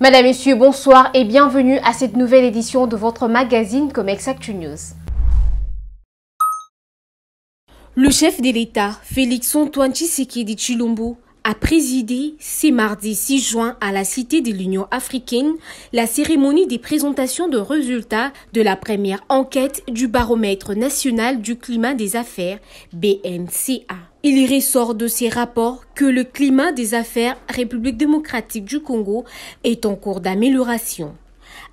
Madame, Messieurs, bonsoir et bienvenue à cette nouvelle édition de votre magazine Comex Actu News. Le chef de l'État, Félix-Antoine Tshisekedi Tshilombo, a présidé ce mardi 6 juin à la Cité de l'Union africaine la cérémonie des présentations de résultats de la première enquête du baromètre national du climat des affaires, BNCA. Il ressort de ces rapports que le climat des affaires République démocratique du Congo est en cours d'amélioration.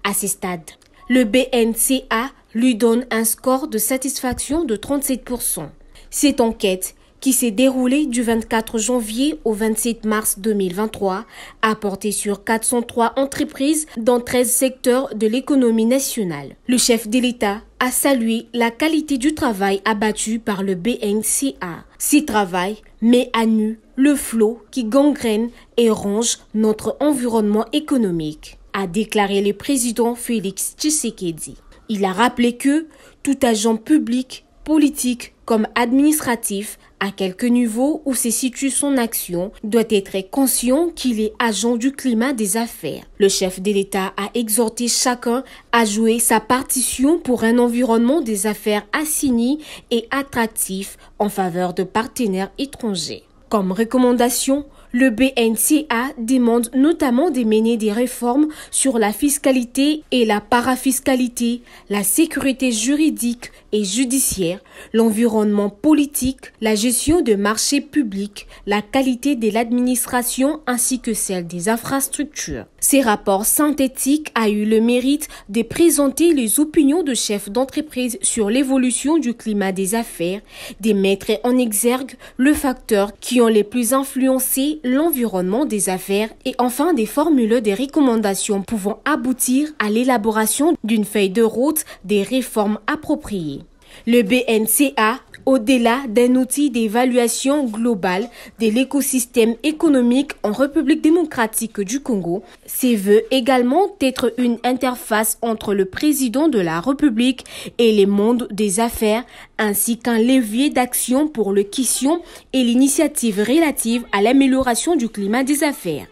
À ce stade, le BNCA lui donne un score de satisfaction de 37%. Cette enquête, qui s'est déroulée du 24 janvier au 27 mars 2023, a porté sur 403 entreprises dans 13 secteurs de l'économie nationale. Le chef de l'État a salué la qualité du travail abattu par le BNCA. Ce travail met à nu le flot qui gangrène et ronge notre environnement économique, a déclaré le président Félix Tshisekedi. Il a rappelé que tout agent public, politique comme administratif, à quelque niveau où se situe son action, doit être conscient qu'il est agent du climat des affaires. Le chef de l'État a exhorté chacun à jouer sa partition pour un environnement des affaires assaini et attractif en faveur de partenaires étrangers. Comme recommandation, le BNCA demande notamment de mener des réformes sur la fiscalité et la parafiscalité, la sécurité juridique et judiciaire, l'environnement politique, la gestion de marchés publics, la qualité de l'administration ainsi que celle des infrastructures. Ces rapports synthétiques ont eu le mérite de présenter les opinions de chefs d'entreprise sur l'évolution du climat des affaires, de mettre en exergue le facteur qui ont les plus influencé l'environnement des affaires et enfin des formules des recommandations pouvant aboutir à l'élaboration d'une feuille de route des réformes appropriées. Le BNCA, au-delà d'un outil d'évaluation globale de l'écosystème économique en République démocratique du Congo, se veut également être une interface entre le président de la République et le monde des affaires, ainsi qu'un levier d'action pour le question et l'initiative relative à l'amélioration du climat des affaires.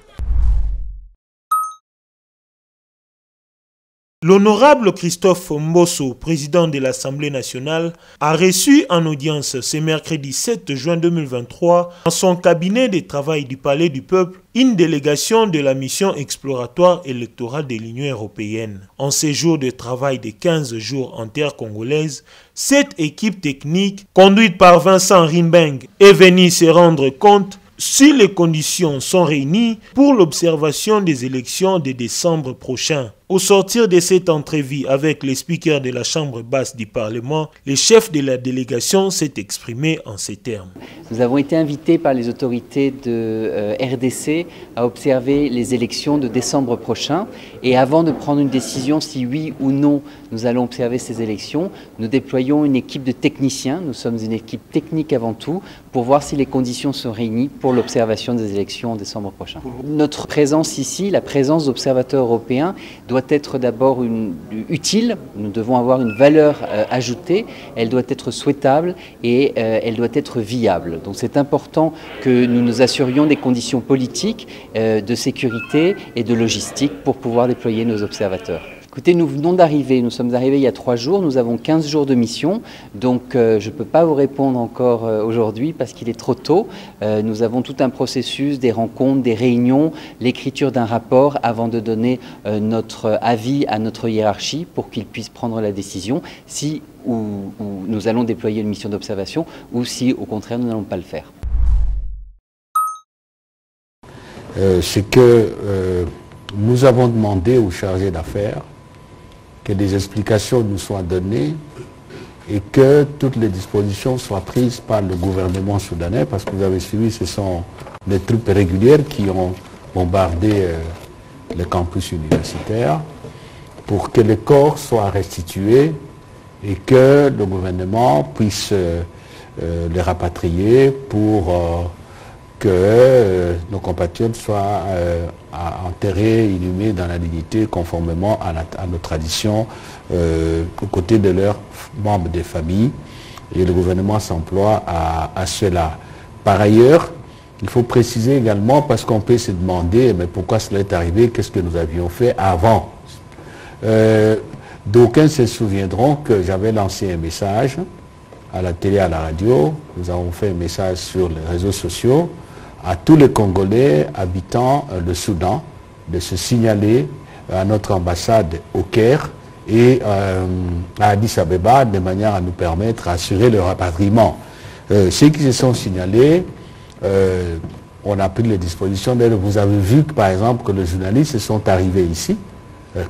L'honorable Christophe Mbosso, président de l'Assemblée nationale, a reçu en audience ce mercredi 7 juin 2023 dans son cabinet de travail du Palais du Peuple une délégation de la mission exploratoire électorale de l'Union européenne. En séjour de travail de 15 jours en terre congolaise, cette équipe technique, conduite par Vincent Rimbeng, est venue se rendre compte si les conditions sont réunies pour l'observation des élections de décembre prochain. Au sortir de cette entrevue avec les speakers de la Chambre basse du Parlement, le chef de la délégation s'est exprimé en ces termes. Nous avons été invités par les autorités de RDC à observer les élections de décembre prochain. Et avant de prendre une décision si oui ou non nous allons observer ces élections, nous déployons une équipe de techniciens, nous sommes une équipe technique avant tout, pour voir si les conditions sont réunies pour l'observation des élections en décembre prochain. Notre présence ici, la présence d'observateurs européens, doit être d'abord utile, nous devons avoir une valeur ajoutée, elle doit être souhaitable et elle doit être viable. Donc c'est important que nous nous assurions des conditions politiques, de sécurité et de logistique pour pouvoir déployer nos observateurs. Écoutez, nous venons d'arriver, nous sommes arrivés il y a 3 jours, nous avons 15 jours de mission, donc je ne peux pas vous répondre encore aujourd'hui parce qu'il est trop tôt. Nous avons tout un processus, des rencontres, des réunions, l'écriture d'un rapport avant de donner notre avis à notre hiérarchie pour qu'ils puissent prendre la décision si nous allons déployer une mission d'observation ou si au contraire nous n'allons pas le faire. C'est que nous avons demandé aux chargés d'affaires que des explications nous soient données et que toutes les dispositions soient prises par le gouvernement soudanais, parce que vous avez suivi, ce sont des troupes régulières qui ont bombardé le campus universitaire pour que les corps soient restitués et que le gouvernement puisse les rapatrier pour que nos compatriotes soient enterrés, inhumés dans la dignité conformément à nos traditions aux côtés de leurs membres des familles. Et le gouvernement s'emploie à cela. Par ailleurs, Il faut préciser également, parce qu'on peut se demander mais pourquoi cela est arrivé, qu'est-ce que nous avions fait avant. D'aucuns se souviendront que j'avais lancé un message à la télé, à la radio. Nous avons fait un message sur les réseaux sociaux à tous les Congolais habitant le Soudan de se signaler à notre ambassade au Caire et à Addis Abeba de manière à nous permettre d'assurer le rapatriement. Ceux qui se sont signalés, on a pris les dispositions. Vous avez vu que, par exemple, que les journalistes sont arrivés ici.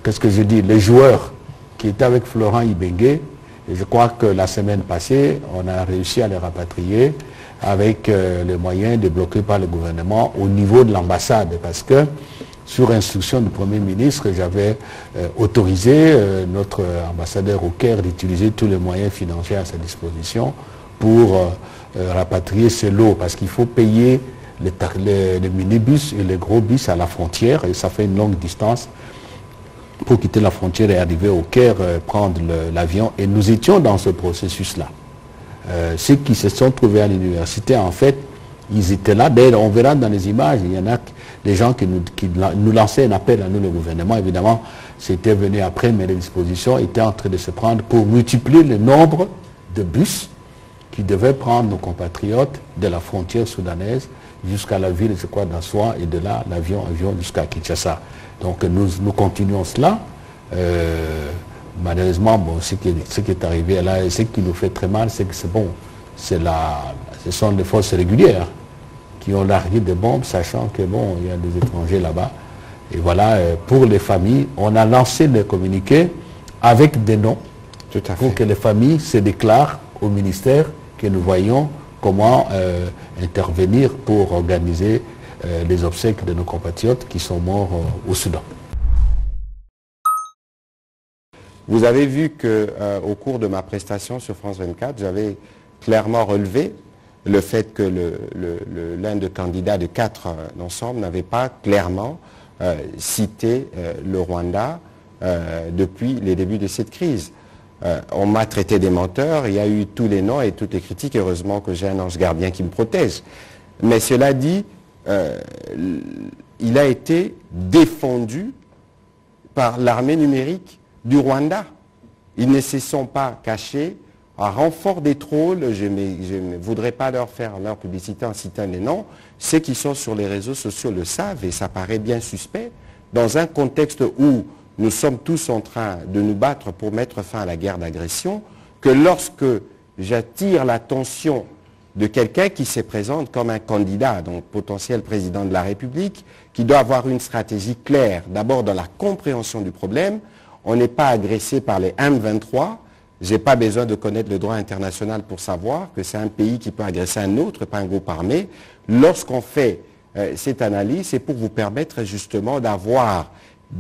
Qu'est-ce que je dis? Les joueurs qui étaient avec Florent Ibenge, et je crois que la semaine passée, on a réussi à les rapatrier avec les moyens débloqués par le gouvernement au niveau de l'ambassade, parce que sur instruction du Premier ministre, j'avais autorisé notre ambassadeur au Caire d'utiliser tous les moyens financiers à sa disposition pour rapatrier ces lots, parce qu'il faut payer les minibus et les gros bus à la frontière, et ça fait une longue distance pour quitter la frontière et arriver au Caire, prendre l'avion. Et nous étions dans ce processus-là. Ceux qui se sont trouvés à l'université, en fait, ils étaient là. D'ailleurs, on verra dans les images, il y en a des gens qui nous lançaient un appel à nous, le gouvernement. Évidemment, c'était venu après, mais les dispositions étaient en train de se prendre pour multiplier le nombre de bus qui devaient prendre nos compatriotes de la frontière soudanaise jusqu'à la ville, je crois, d'Assoua, et de là, l'avion jusqu'à Kinshasa. Donc nous continuons cela. Malheureusement, bon, ce qui est arrivé là, et ce qui nous fait très mal, c'est que c'est bon, ce sont les forces régulières qui ont largué des bombes, sachant que bon, il y a des étrangers là-bas. Et voilà, pour les familles, on a lancé des communiqués avec des noms pour que les familles se déclarent au ministère, que nous voyons comment intervenir pour organiser les obsèques de nos compatriotes qui sont morts au Soudan. Vous avez vu qu'au cours de ma prestation sur France 24, j'avais clairement relevé le fait que l'un des candidats de 4 d'ensemble n'avait pas clairement cité le Rwanda depuis les débuts de cette crise. On m'a traité des menteurs, il y a eu tous les noms et toutes les critiques. Heureusement que j'ai un ange gardien qui me protège. Mais cela dit, il a été défendu par l'armée numérique du Rwanda. Ils ne se sont pas cachés à renfort des trolls. Je ne voudrais pas leur faire leur publicité en citant les noms. Ceux qui sont sur les réseaux sociaux le savent et ça paraît bien suspect. Dans un contexte où nous sommes tous en train de nous battre pour mettre fin à la guerre d'agression, que lorsque j'attire l'attention de quelqu'un qui se présente comme un candidat, donc potentiel président de la République, qui doit avoir une stratégie claire, d'abord dans la compréhension du problème. On n'est pas agressé par les M23. Je n'ai pas besoin de connaître le droit international pour savoir que c'est un pays qui peut agresser un autre, pas un groupe armé. Lorsqu'on fait cette analyse, c'est pour vous permettre justement d'avoir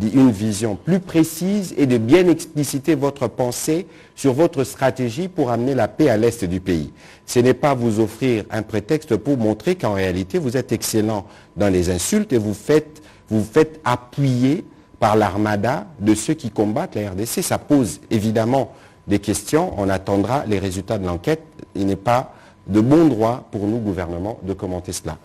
une vision plus précise et de bien expliciter votre pensée sur votre stratégie pour amener la paix à l'est du pays. Ce n'est pas vous offrir un prétexte pour montrer qu'en réalité vous êtes excellent dans les insultes et vous faites appuyer par l'armada de ceux qui combattent la RDC. Ça pose évidemment des questions. On attendra les résultats de l'enquête. Il n'est pas de bon droit pour nous, gouvernement, de commenter cela.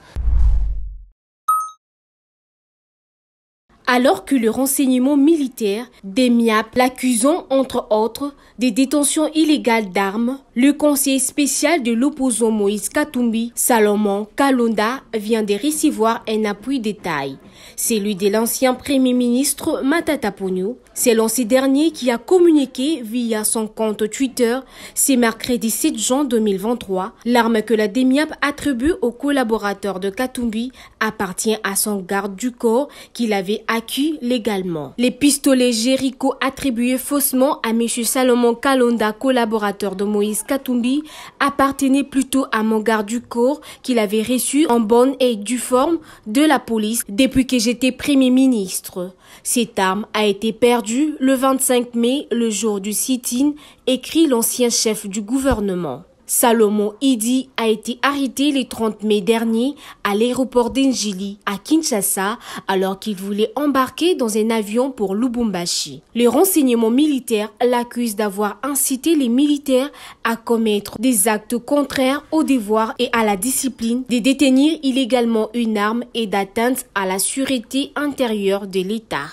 Alors que le renseignement militaire des MIAP l'accusant, entre autres, des détentions illégales d'armes, le conseiller spécial de l'opposant Moïse Katumbi, Salomon Kalonda, vient de recevoir un appui de taille. Celui de l'ancien Premier ministre Matata Ponyo. Selon ce dernier qui a communiqué via son compte Twitter, ce mercredi 7 juin 2023, l'arme que la DEMIAP attribue au collaborateur de Katumbi appartient à son garde du corps qu'il avait acquis légalement. Les pistolets Jericho attribués faussement à M. Salomon Kalonda, collaborateur de Moïse Katumbi, appartenaient plutôt à mon garde du corps qu'il avait reçu en bonne et due forme de la police depuis que j'étais Premier ministre. Cette arme a été perdue le 25 mai, le jour du sit-in, écrit l'ancien chef du gouvernement. Salomon Idi a été arrêté le 30 mai dernier à l'aéroport d'Njili à Kinshasa alors qu'il voulait embarquer dans un avion pour Lubumbashi. Les renseignements militaires l'accusent d'avoir incité les militaires à commettre des actes contraires au devoir et à la discipline, de détenir illégalement une arme et d'atteinte à la sûreté intérieure de l'État.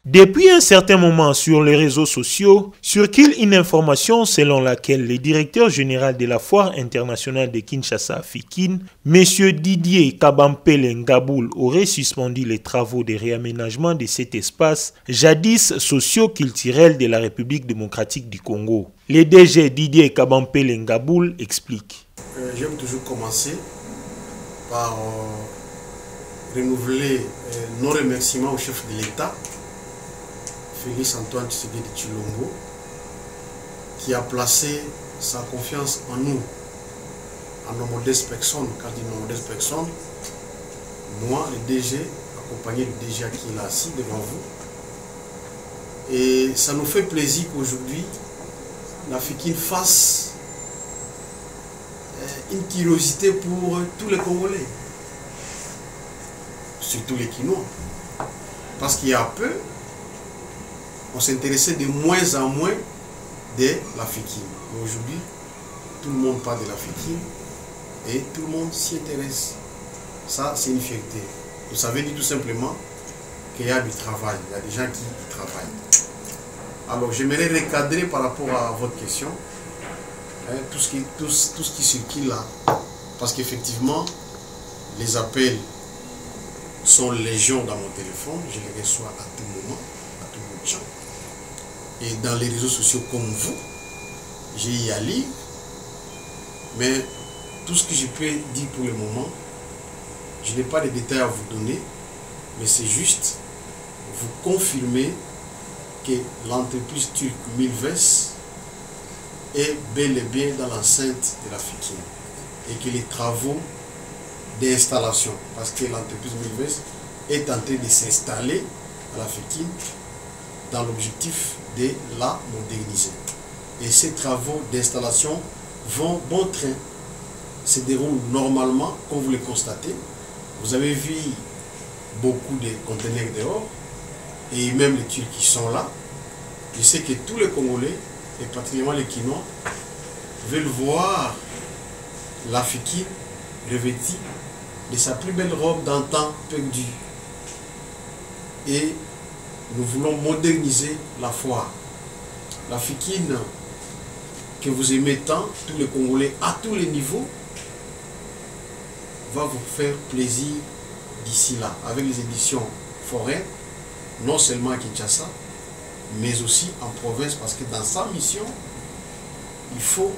Depuis un certain moment sur les réseaux sociaux, circule une information selon laquelle le directeur général de la Foire internationale de Kinshasa, FIKIN, M. Didier Kabampele Ngaboul, aurait suspendu les travaux de réaménagement de cet espace jadis socio-culturel de la République démocratique du Congo. Le DG Didier Kabampele Ngaboul explique. J'aime toujours commencer par renouveler nos remerciements au chef de l'État, Félix Antoine Tshisekedi Tshilombo, qui a placé sa confiance en nous, en nos modestes personnes, quand je dis nos modestes personnes, moi, le DG, accompagné du DG qui est là assis devant vous. Et ça nous fait plaisir qu'aujourd'hui, la FIKIN fasse une curiosité pour tous les Congolais, surtout les Kinois. Parce qu'il y a peu, on s'intéressait de moins en moins de la FIKIN. Mais aujourd'hui, tout le monde parle de la FIKIN et tout le monde s'y intéresse. Ça, c'est une fierté. Vous savez dire tout simplement qu'il y a du travail, il y a des gens qui y travaillent. Alors, j'aimerais recadrer par rapport à votre question, tout ce qui circule là. Parce qu'effectivement, les appels sont légion dans mon téléphone, je les reçois à tout moment, à tout bout de champ. Et dans les réseaux sociaux comme vous, j'ai y à lire. Mais tout ce que je peux dire pour le moment, je n'ai pas de détails à vous donner, mais c'est juste vous confirmer que l'entreprise turque Milves est bel et bien dans l'enceinte de la FIKIN et que les travaux d'installation, parce que l'entreprise Milves est en train de s'installer à la FIKIN dans l'objectif de la moderniser. Et ces travaux d'installation vont bon train, se déroulent normalement, comme vous le constatez. Vous avez vu beaucoup de conteneurs dehors, et même les Turcs qui sont là. Je sais que tous les Congolais, et particulièrement les Kinois, veulent voir la FIKIN revêtie de sa plus belle robe d'antan perdue. Et nous voulons moderniser la foire. La FIKIN que vous aimez tant, tous les Congolais à tous les niveaux, va vous faire plaisir d'ici là, avec les éditions foraines, non seulement à Kinshasa, mais aussi en province, parce que dans sa mission, il faut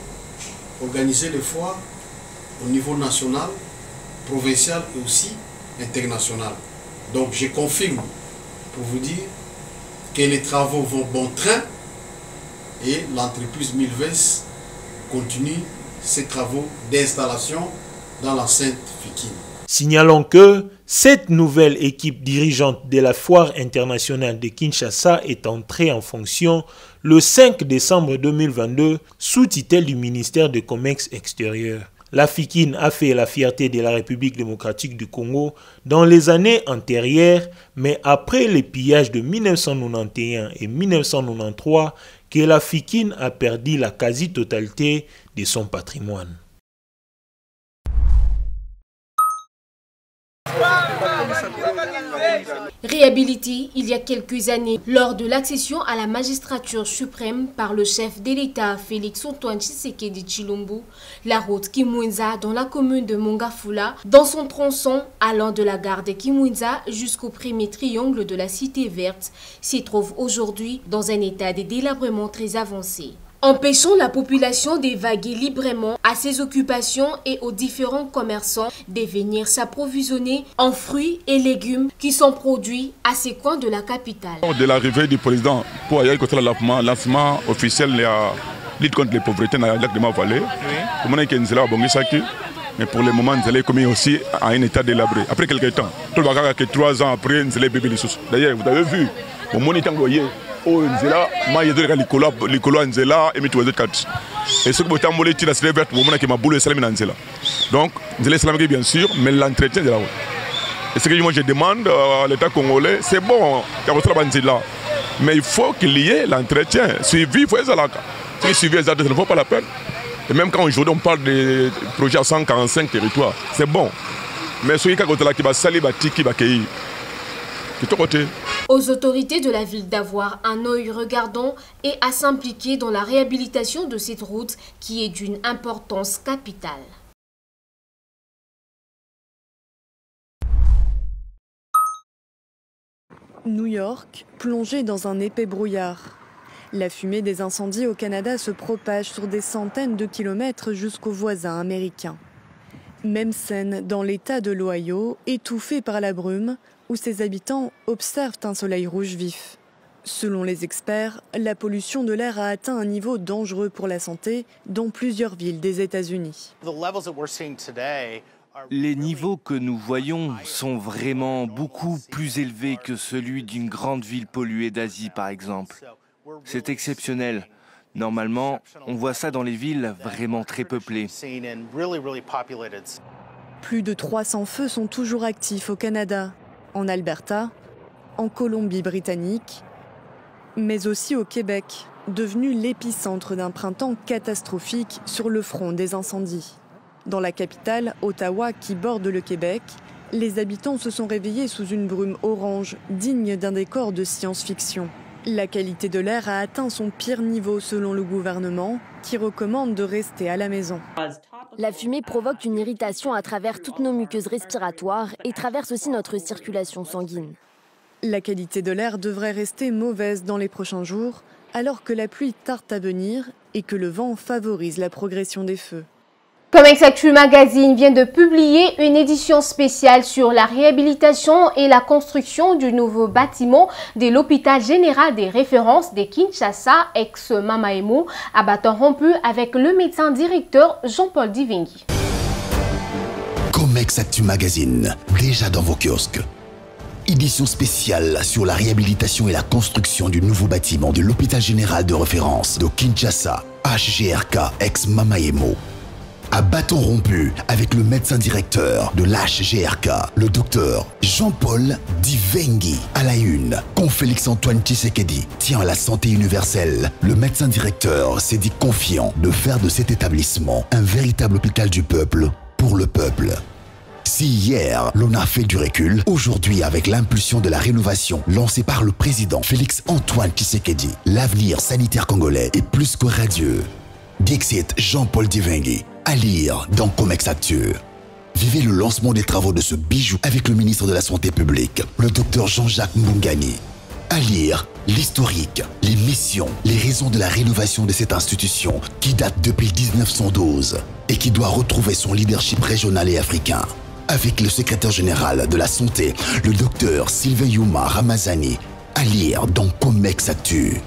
organiser les foires au niveau national, provincial et aussi international. Donc je confirme pour vous dire que les travaux vont bon train et l'entreprise Milves continue ses travaux d'installation dans l'enceinte FIKIN. Signalons que cette nouvelle équipe dirigeante de la Foire internationale de Kinshasa est entrée en fonction le 5 décembre 2022 sous tutelle du ministère du Commerce extérieur. La FIKIN a fait la fierté de la République démocratique du Congo dans les années antérieures, mais après les pillages de 1991 et 1993, que la FIKIN a perdu la quasi-totalité de son patrimoine. Réhabilité il y a quelques années lors de l'accession à la magistrature suprême par le chef de l'État Félix Antoine Tshisekedi Tshilombo, la route Kimwinza dans la commune de Mongafula, dans son tronçon allant de la gare de Kimwinza jusqu'au premier triangle de la cité verte, s'y trouve aujourd'hui dans un état de délabrement très avancé, empêchant la population d'évaguer librement à ses occupations et aux différents commerçants de venir s'approvisionner en fruits et légumes qui sont produits à ces coins de la capitale. De l'arrivée du président pour aller contre le lancement officiel de la lutte contre les pauvretés dans le lac de Mavallée, mais pour le moment, nous allons commis aussi à un état délabré. Après quelques temps, tout le monde 3 ans après, nous allons bébé les sous. D'ailleurs, vous avez vu, au moniteur, au Nzela, moi il y a des Nicolas Nzela et Mito Kat. Et ce que vous avez dit, c'est vert au moment qui m'a boulé Salam Nzela. Donc, Nzela Salam bien sûr, mais l'entretien de la route. Et ce que moi je demande à l'État congolais, c'est bon, il y a votre Nzela. Mais il faut qu'il y ait l'entretien. Suivi, il faut être là. Si suivi, ça ne vaut pas la peine. Et même quand aujourd'hui on parle de projets à 145 territoires, c'est bon. Mais celui qui va salir, qui va accueillir. Aux autorités de la ville d'avoir un œil regardant et à s'impliquer dans la réhabilitation de cette route qui est d'une importance capitale. New York, plongé dans un épais brouillard. La fumée des incendies au Canada se propage sur des centaines de kilomètres jusqu'aux voisins américains. Même scène dans l'État de l'Ohio, étouffé par la brume, où ses habitants observent un soleil rouge vif. Selon les experts, la pollution de l'air a atteint un niveau dangereux pour la santé dans plusieurs villes des États-Unis. Les niveaux que nous voyons sont vraiment beaucoup plus élevés que celui d'une grande ville polluée d'Asie, par exemple. C'est exceptionnel. Normalement, on voit ça dans les villes vraiment très peuplées. Plus de 300 feux sont toujours actifs au Canada, en Alberta, en Colombie-Britannique, mais aussi au Québec, devenu l'épicentre d'un printemps catastrophique sur le front des incendies. Dans la capitale, Ottawa, qui borde le Québec, les habitants se sont réveillés sous une brume orange, digne d'un décor de science-fiction. La qualité de l'air a atteint son pire niveau selon le gouvernement, qui recommande de rester à la maison. La fumée provoque une irritation à travers toutes nos muqueuses respiratoires et traverse aussi notre circulation sanguine. La qualité de l'air devrait rester mauvaise dans les prochains jours, alors que la pluie tarde à venir et que le vent favorise la progression des feux. Comex Actu Magazine vient de publier une édition spéciale sur la réhabilitation et la construction du nouveau bâtiment de l'hôpital général des références de Kinshasa, ex-Mamaemo, à bâton rompu avec le médecin directeur Jean-Paul Divengi. Comex Actu Magazine, déjà dans vos kiosques. Édition spéciale sur la réhabilitation et la construction du nouveau bâtiment de l'hôpital général de référence de Kinshasa, HGRK, ex-Mamaemo. À bâton rompu avec le médecin directeur de l'HGRK, le docteur Jean-Paul Divengi. À la une, quand Félix-Antoine Tshisekedi tient à la santé universelle, le médecin directeur s'est dit confiant de faire de cet établissement un véritable hôpital du peuple pour le peuple. Si hier, l'on a fait du recul, aujourd'hui avec l'impulsion de la rénovation lancée par le président Félix-Antoine Tshisekedi, l'avenir sanitaire congolais est plus que radieux. Dixit Jean-Paul Divengi. À lire dans Comex Actu. Vivez le lancement des travaux de ce bijou avec le ministre de la Santé publique, le docteur Jean-Jacques Mbungani. À lire l'historique, les missions, les raisons de la rénovation de cette institution qui date depuis 1912 et qui doit retrouver son leadership régional et africain. Avec le secrétaire général de la Santé, le docteur Sylvain Yuma Ramazani. À lire dans Comex Actu.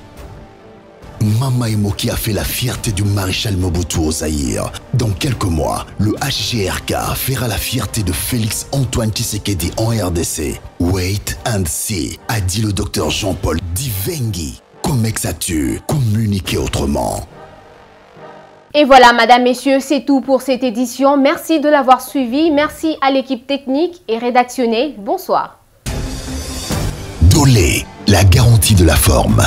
Mamaemo qui a fait la fierté du maréchal Mobutu au Zaïre. Dans quelques mois, le HGRK fera la fierté de Félix-Antoine Tshisekedi en RDC. Wait and see, a dit le docteur Jean-Paul Divengi. Comex Actu, communiquer autrement. Et voilà, madame, messieurs, c'est tout pour cette édition. Merci de l'avoir suivi. Merci à l'équipe technique et rédactionnelle. Bonsoir. Dolé, la garantie de la forme.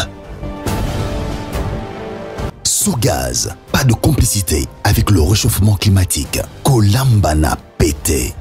Sogaz, pas de complicité avec le réchauffement climatique. Kolambana pété.